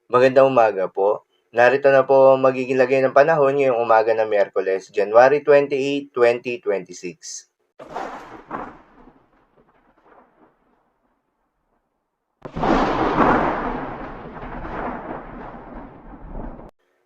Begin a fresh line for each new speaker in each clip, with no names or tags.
Magandang umaga po. Narito na po ang magiging lagay ng panahon ngayong umaga ng Miyerkules, January 28, 2026.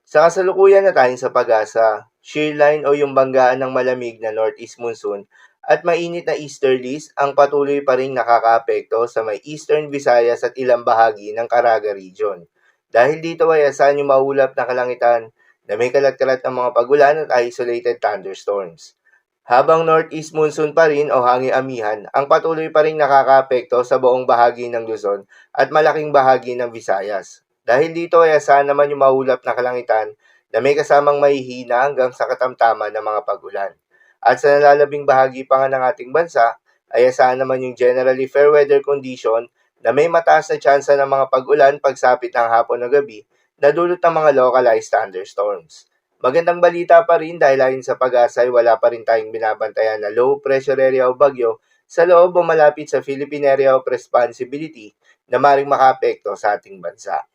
Sa kasalukuyan na tayo sa pag-asa, shear line o yung banggaan ng malamig na northeast monsoon at mainit na easterlies ang patuloy pa rin nakakaapekto sa may eastern Visayas at ilang bahagi ng Caraga region. Dahil dito ay asahan yung maulap na kalangitan na may kalat-kalat ng mga pagulan at isolated thunderstorms. Habang northeast monsoon pa rin o hangi-amihan, ang patuloy pa rin nakakaapekto sa buong bahagi ng Luzon at malaking bahagi ng Visayas. Dahil dito ay asahan naman yung maulap na kalangitan na may kasamang mahihina hanggang sa katamtaman ng mga pagulan. At sa nalalabing bahagi pa nga ng ating bansa, ay asahan naman yung generally fair weather condition na may mataas na tsansa ng mga pagulan pagsapit ng hapon o gabi na dulot ng mga localized thunderstorms. Magandang balita pa rin dahil ayon sa pag-asa ay wala pa rin tayong binabantayan na low pressure area o bagyo sa loob o malapit sa Philippine Area of Responsibility na maring makaapekto sa ating bansa.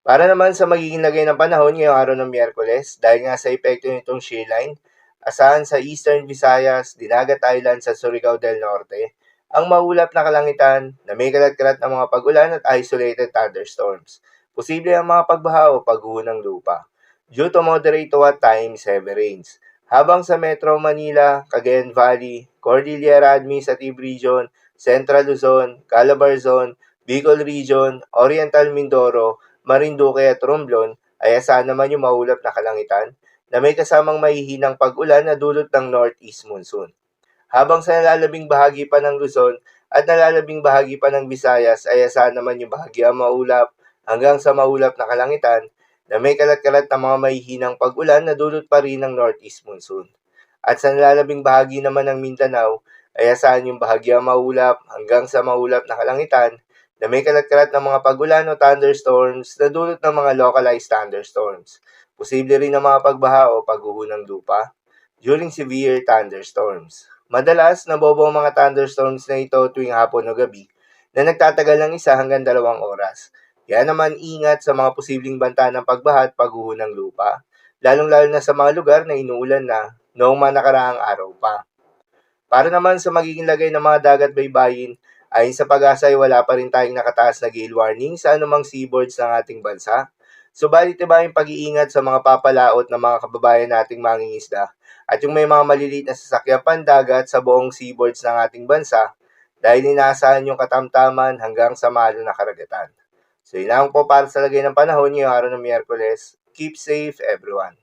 Para naman sa magiging lagay ng panahon ngayong araw ng Miyerkules, dahil nga sa epekto nitong shear line, asahan sa Eastern Visayas, Dinagat Island sa Surigao del Norte, ang maulap na kalangitan na may kalat-kalat ng mga pag-ulan at isolated thunderstorms. Posible ang mga pagbaha o pagguho ng lupa due to moderate to at times heavy rains. Habang sa Metro Manila, Cagayan Valley, Cordillera Administrative Region, Central Luzon, Calabar Zone, Bicol Region, Oriental Mindoro, Marinduque at Romblon ay asahan naman yung maulap na kalangitan na may kasamang mahihinang pag-ulan na dulot ng northeast monsoon. Habang sa nalalabing bahagi pa ng Luzon at nalalabing bahagi pa ng Visayas ay asahan naman yung bahagyang maulap hanggang sa maulap na kalangitan na may kalat-kalat na mga mahihinang pag-ulan na dulot pa rin ng northeast monsoon. At sa nalalabing bahagi naman ng Mindanao ay asahan yung bahagyang maulap hanggang sa maulap na kalangitan na may kalat-kalat ng mga pagulan o thunderstorms na dulot ng mga localized thunderstorms. Posible rin ang mga pagbaha o pagguho ng lupa during severe thunderstorms. Madalas, nabobo ang mga thunderstorms na ito tuwing hapon o gabi na nagtatagal ng 1 hanggang 2 oras. Kaya naman ingat sa mga posibleng banta ng pagbaha at pagguho ng lupa, lalong-lalo na sa mga lugar na inuulan na noong mga nakaraang araw pa. Para naman sa magiging lagay ng mga dagat baybayin, ayon sa pag-asa ay wala pa rin tayong nakataas na gale warning sa anumang seaboards ng ating bansa. Subalit iba yung pag-iingat sa mga papalaot ng mga kababayan nating mangingisda at yung may mga maliliit na sasakyan pandagat sa buong seaboards ng ating bansa dahil inaasahan yung katamtaman hanggang sa malo na karagatan. So yun lang po para sa lagay ng panahon ngayong araw ng Miyerkules. Keep safe everyone.